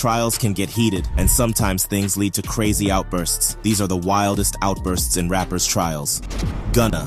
Trials can get heated, and sometimes things lead to crazy outbursts. These are the wildest outbursts in rappers' trials. Gunna.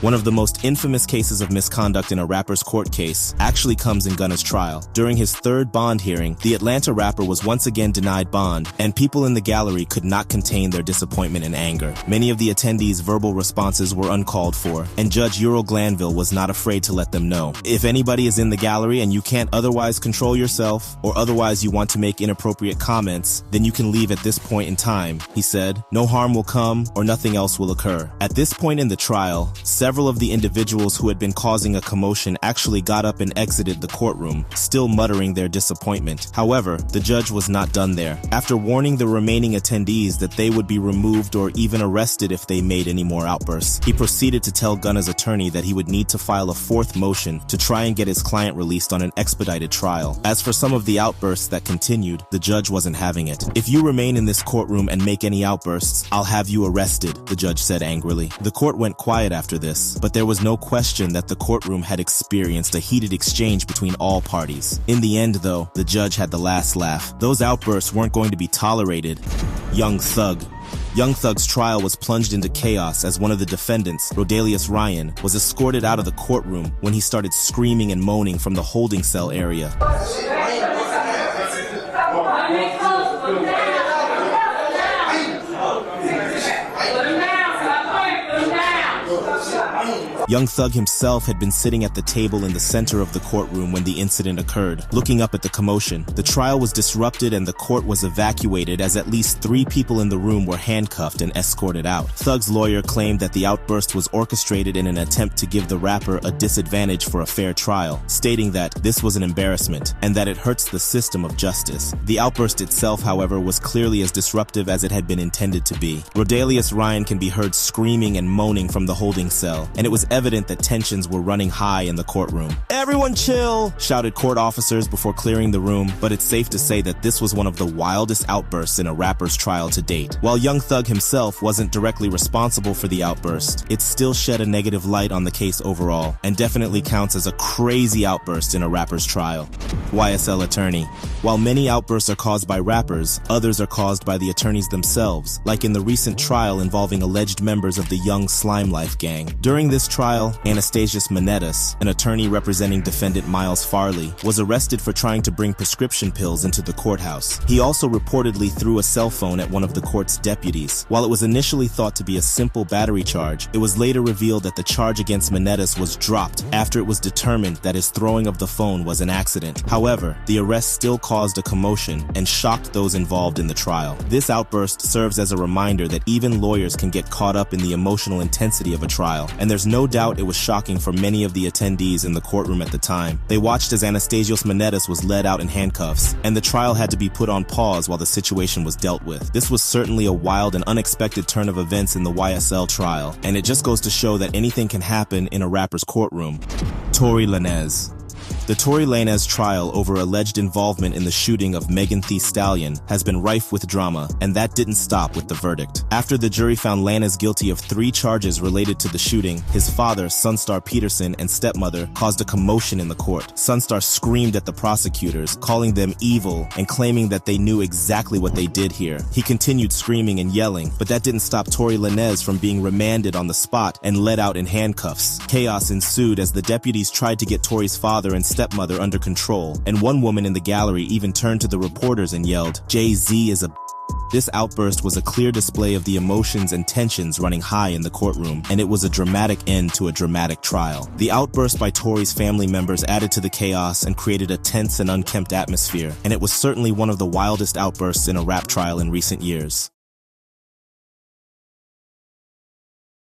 One of the most infamous cases of misconduct in a rapper's court case actually comes in Gunna's trial. During his third bond hearing, the Atlanta rapper was once again denied bond, and people in the gallery could not contain their disappointment and anger. Many of the attendees' verbal responses were uncalled for, and Judge Ural Glanville was not afraid to let them know. If anybody is in the gallery and you can't otherwise control yourself, or otherwise you want to make inappropriate comments, then you can leave at this point in time, he said. No harm will come, or nothing else will occur. At this point in the trial, several of the individuals who had been causing a commotion actually got up and exited the courtroom, still muttering their disappointment. However, the judge was not done there. After warning the remaining attendees that they would be removed or even arrested if they made any more outbursts, he proceeded to tell Gunna's attorney that he would need to file a fourth motion to try and get his client released on an expedited trial. As for some of the outbursts that continued, the judge wasn't having it. "If you remain in this courtroom and make any outbursts, I'll have you arrested," the judge said angrily. The court went quiet after this, but there was no question that the courtroom had experienced a heated exchange between all parties. In the end, though, the judge had the last laugh. Those outbursts weren't going to be tolerated. Young Thug. Young Thug's trial was plunged into chaos as one of the defendants, Rodelius Ryan, was escorted out of the courtroom when he started screaming and moaning from the holding cell area. Young Thug himself had been sitting at the table in the center of the courtroom when the incident occurred, looking up at the commotion. The trial was disrupted and the court was evacuated as at least 3 people in the room were handcuffed and escorted out. Thug's lawyer claimed that the outburst was orchestrated in an attempt to give the rapper a disadvantage for a fair trial, stating that this was an embarrassment and that it hurts the system of justice. The outburst itself, however, was clearly as disruptive as it had been intended to be. Rodelius Ryan can be heard screaming and moaning from the holding cell, and it was evident that tensions were running high in the courtroom. "Everyone chill!" shouted court officers before clearing the room, but it's safe to say that this was one of the wildest outbursts in a rapper's trial to date. While Young Thug himself wasn't directly responsible for the outburst, it still shed a negative light on the case overall, and definitely counts as a crazy outburst in a rapper's trial. YSL attorney. While many outbursts are caused by rappers, others are caused by the attorneys themselves, like in the recent trial involving alleged members of the Young Slime Life gang. During this trial, Anastasius Monetas, an attorney representing defendant Miles Farley, was arrested for trying to bring prescription pills into the courthouse. He also reportedly threw a cell phone at one of the court's deputies. While it was initially thought to be a simple battery charge, it was later revealed that the charge against Monetas was dropped after it was determined that his throwing of the phone was an accident. However, the arrest still caused a commotion and shocked those involved in the trial. This outburst serves as a reminder that even lawyers can get caught up in the emotional intensity of a trial, and there's no doubt it was shocking for many of the attendees in the courtroom at the time. They watched as Anastasios Monetas was led out in handcuffs, and the trial had to be put on pause while the situation was dealt with. This was certainly a wild and unexpected turn of events in the YSL trial, and it just goes to show that anything can happen in a rapper's courtroom. Tory Lanez. The Tory Lanez trial over alleged involvement in the shooting of Megan Thee Stallion has been rife with drama, and that didn't stop with the verdict. After the jury found Lanez guilty of 3 charges related to the shooting, his father, Sunstar Peterson, and stepmother caused a commotion in the court. Sunstar screamed at the prosecutors, calling them evil and claiming that they knew exactly what they did here. He continued screaming and yelling, but that didn't stop Tory Lanez from being remanded on the spot and led out in handcuffs. Chaos ensued as the deputies tried to get Tory's father and stepmother under control, and one woman in the gallery even turned to the reporters and yelled, "Jay-Z is a." This outburst was a clear display of the emotions and tensions running high in the courtroom, and it was a dramatic end to a dramatic trial. The outburst by Tory's family members added to the chaos and created a tense and unkempt atmosphere, and it was certainly one of the wildest outbursts in a rap trial in recent years.